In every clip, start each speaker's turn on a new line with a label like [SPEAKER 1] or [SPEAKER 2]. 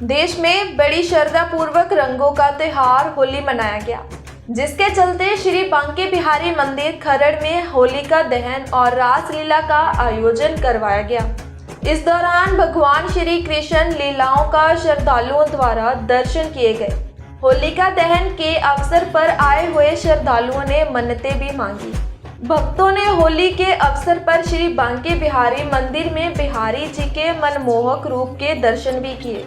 [SPEAKER 1] देश में बड़ी श्रद्धा पूर्वक रंगों का त्योहार होली मनाया गया, जिसके चलते श्री बांके बिहारी मंदिर खरड़ में होलिका दहन और रासलीला का आयोजन करवाया गया। इस दौरान भगवान श्री कृष्ण लीलाओं का श्रद्धालुओं द्वारा दर्शन किए गए। होलिका दहन के अवसर पर आए हुए श्रद्धालुओं ने मन्नतें भी मांगी। भक्तों ने होली के अवसर पर श्री बांके बिहारी मंदिर में बिहारी जी के मनमोहक रूप के दर्शन भी किए।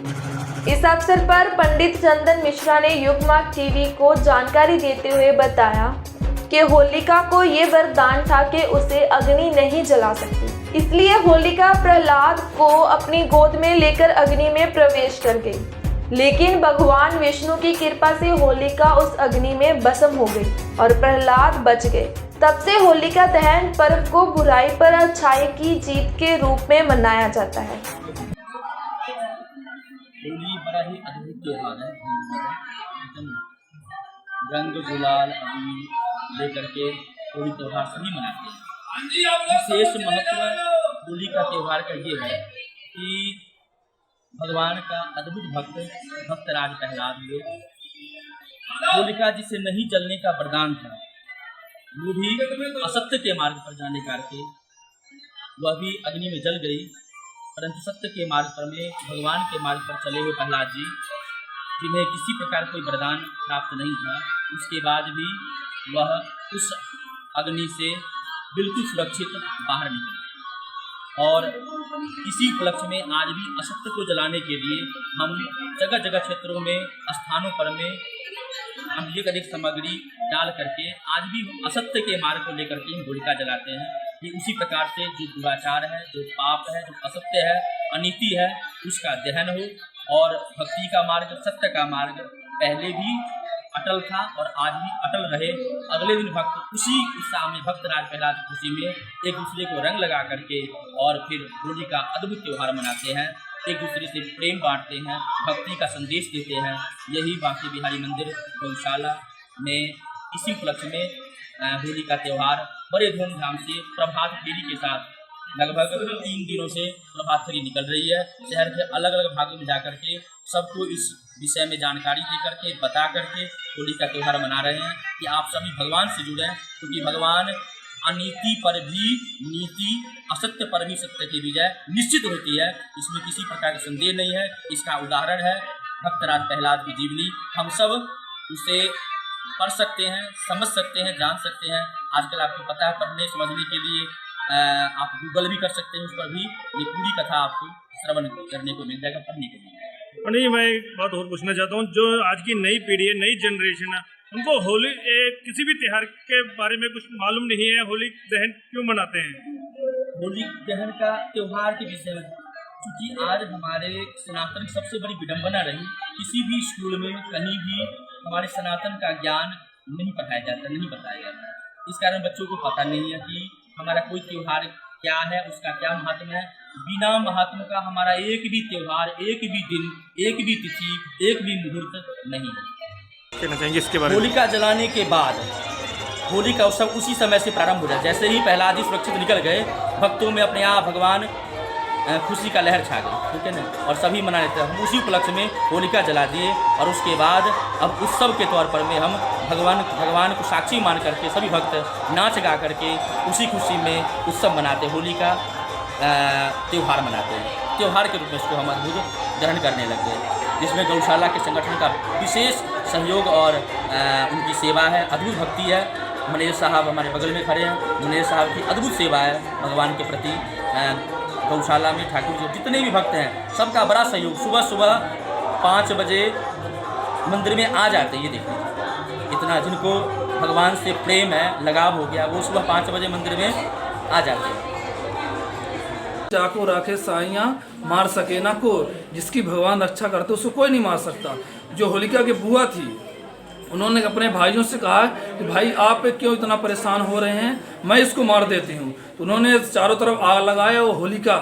[SPEAKER 1] इस अवसर पर पंडित चंदन मिश्रा ने युगमार्ग टीवी को जानकारी देते हुए बताया कि होलिका को ये वरदान था कि उसे अग्नि नहीं जला सकती, इसलिए होलिका प्रहलाद को अपनी गोद में लेकर अग्नि में प्रवेश कर गई। लेकिन भगवान विष्णु की कृपा से होलिका उस अग्नि में भस्म हो गई और प्रहलाद बच गए। तब से होलिका दहन पर्व को बुराई पर अच्छाई की जीत के रूप में मनाया जाता है।
[SPEAKER 2] होली बड़ा ही अद्भुत त्योहार है। रंग गुलाल अबीर लेकर के होली त्योहार सभी मनाते हैं। विशेष महत्व होली का त्योहार का ये है कि भगवान का अद्भुत भक्तराज प्रहलाद हुए। होलिका जिसे नहीं जलने का वरदान था, वो भी असत्य के मार्ग पर जाने करके वह भी अग्नि में जल गई। परंतु सत्य के मार्ग पर में भगवान के मार्ग पर चले हुए प्रहलाद जी, जिन्हें किसी प्रकार कोई वरदान प्राप्त नहीं था, उसके बाद भी वह उस अग्नि से बिल्कुल सुरक्षित बाहर निकले। और इसी उपलक्ष्य में आज भी असत्य को जलाने के लिए हम जगह जगह क्षेत्रों में, स्थानों पर में हम एक अधिक सामग्री डाल करके आज भी असत्य के मार्ग को लेकर के हम होलिका जलाते हैं। ये उसी प्रकार से जो दुराचार है, जो पाप है, जो असत्य है, अनीति है, उसका दहन हो और भक्ति का मार्ग, सत्य का मार्ग पहले भी अटल था और आज भी अटल रहे। अगले दिन भक्त उसी उत्साह में भक्तराज प्रहलाद की खुशी में एक दूसरे को रंग लगा करके और फिर होली का अद्भुत त्यौहार मनाते हैं, एक दूसरे से प्रेम बांटते हैं, भक्ति का संदेश देते हैं। यही बांके बिहारी मंदिर गौशाला में इसी उपलक्ष्य में होली का त्यौहार बड़े धूमधाम से प्रभात फेरी के साथ लगभग 3 दिनों से प्रभात फेरी निकल रही है। शहर के अलग अलग भागों में जाकर के सबको इस विषय में जानकारी दे करके, बता करके होली का त्यौहार मना रहे हैं कि आप सभी भगवान से जुड़ें, क्योंकि भगवान अनीति पर भी नीति, असत्य पर भी सत्य की विजय निश्चित होती है। इसमें किसी प्रकार का संदेह नहीं है। इसका उदाहरण है भक्तराज प्रहलाद की जीवनी। हम सब उसे पढ़ सकते हैं, समझ सकते हैं, जान सकते हैं। आजकल आपको पता है, पढ़ने समझने के लिए आप गूगल भी कर सकते हैं, उस पर भी ये पूरी कथा आपको श्रवण करने को मिल जाएगा, पढ़ने को मिल जाएगा।
[SPEAKER 3] नहीं, मैं एक बात और पूछना चाहता हूँ, जो आज की नई पीढ़ी है, नई जनरेशन है, उनको होली किसी भी त्योहार के बारे में कुछ मालूम नहीं है। होली दहन क्यों मनाते हैं?
[SPEAKER 2] होली दहन का त्यौहार के विषय में क्योंकि आज हमारे सनातन की सबसे बड़ी विडंबना रही, किसी भी स्कूल में कहीं भी हमारे सनातन का ज्ञान नहीं पढ़ाया जाता, नहीं बताया जाता। इस कारण बच्चों को पता नहीं है कि हमारा कोई त्यौहार क्या है, उसका क्या महात्म है। बिना महात्म का हमारा एक भी त्यौहार, एक भी दिन, एक भी तिथि, एक भी मुहूर्त नहीं है।
[SPEAKER 3] कहना चाहेंगे इसके बारे में?
[SPEAKER 2] होलिका जलाने के बाद होली का उत्सव उसी समय से प्रारंभ हो जाए। जैसे ही प्रहलाद जी सुरक्षित निकल गए, भक्तों में अपने आप भगवान खुशी का लहर छा गई, ठीक है ना, और सभी मना लेते हैं। हम उसी उपलक्ष्य में होलिका जला दिए और उसके बाद अब उत्सव के तौर पर में हम भगवान को साक्षी मान करके सभी भक्त नाच गा करके उसी खुशी में उत्सव मनाते, होली का त्यौहार मनाते हैं। त्यौहार के रूप में इसको हम अद्भुत ग्रहण करने लग गए, जिसमें गौशाला के संगठन का विशेष सहयोग और उनकी सेवा है, अद्भुत भक्ति है। मुनीर साहब हमारे बगल में खड़े हैं, मुनीर साहब की अद्भुत सेवा है भगवान के प्रति। गौशाला में ठाकुर जी जितने भी भक्त हैं, सबका बड़ा सहयोग। सुबह सुबह 5 बजे मंदिर में आ जाते हैं। ये देखिए, इतना जिनको भगवान से प्रेम है, लगाव हो गया, वो सुबह 5 बजे मंदिर में आ जाते हैं।
[SPEAKER 4] चाको राखे साइयाँ मार सके ना को, जिसकी भगवान रक्षा करते उसको कोई नहीं मार सकता। जो होलिका की बुआ थी, उन्होंने अपने भाइयों से कहा कि भाई आप क्यों इतना परेशान हो रहे हैं, मैं इसको मार देती हूँ। तो उन्होंने चारों तरफ आग लगाया। वो होलिका,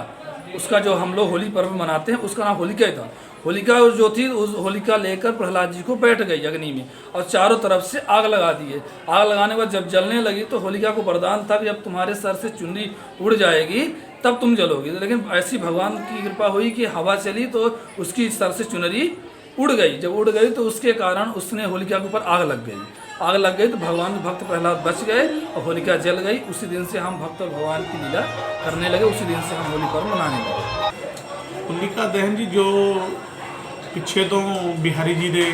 [SPEAKER 4] उसका जो हम लोग होली पर्व मनाते हैं, उसका नाम होलिका ही था। होलिका जो थी उस होलिका लेकर प्रहलाद जी को बैठ गई अग्नि में और चारों तरफ से आग लगा दिए। आग लगाने के बाद जब जलने लगी तो होलिका को वरदान था कि जब तुम्हारे सर से चुनरी उड़ जाएगी तब तुम जलोगी। लेकिन ऐसी भगवान की कृपा हुई कि हवा चली तो उसकी सर से चुनरी उड़ गई। जब उड़ गई तो उसके कारण उसने होलिका के ऊपर आग लग गई। आग लग गई तो भगवान के भक्त प्रहलाद बच गए और होलिका जल गई। उसी दिन से हम भक्त और भगवान की लीला करने लगे, उसी दिन से हम होली पर्व मनाने लगे।
[SPEAKER 5] होलिका दहन जी जो पिछे तो बिहारी जी के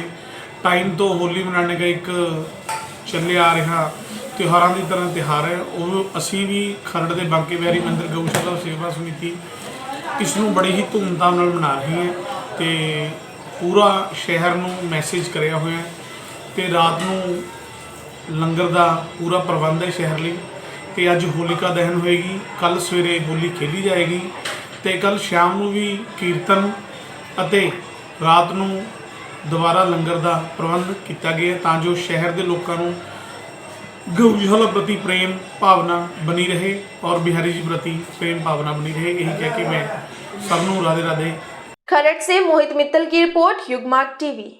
[SPEAKER 5] टाइम तो होली मनाने का एक चले आ रहा त्योहारों की तरह त्यौहार है, वो असी भी खरड़ के बांके बिहारी मंदिर गऊशाला सेवा समिति इसनों बड़ी ही धूमधाम नाल मना रही है तो पूरा शहर नूं मैसेज कराया हुआ है तो रात नूं लंगर का पूरा प्रबंध है शहर लिए। तो अज होलिका दहन होएगी, कल सवेरे होली खेली जाएगी तो कल शाम नूं भी कीर्तन अते रात नूं दोबारा लंगर का प्रबंध किया गया तां जो शहर के लोगों को गऊशाला प्रति प्रेम भावना बनी रहे और बिहारी जी प्रति प्रेम भावना बनी रहे। यही कह के मैं सबनों राधे राधे।
[SPEAKER 1] खरड़ से मोहित मित्तल की रिपोर्ट, युगमार्ग टीवी।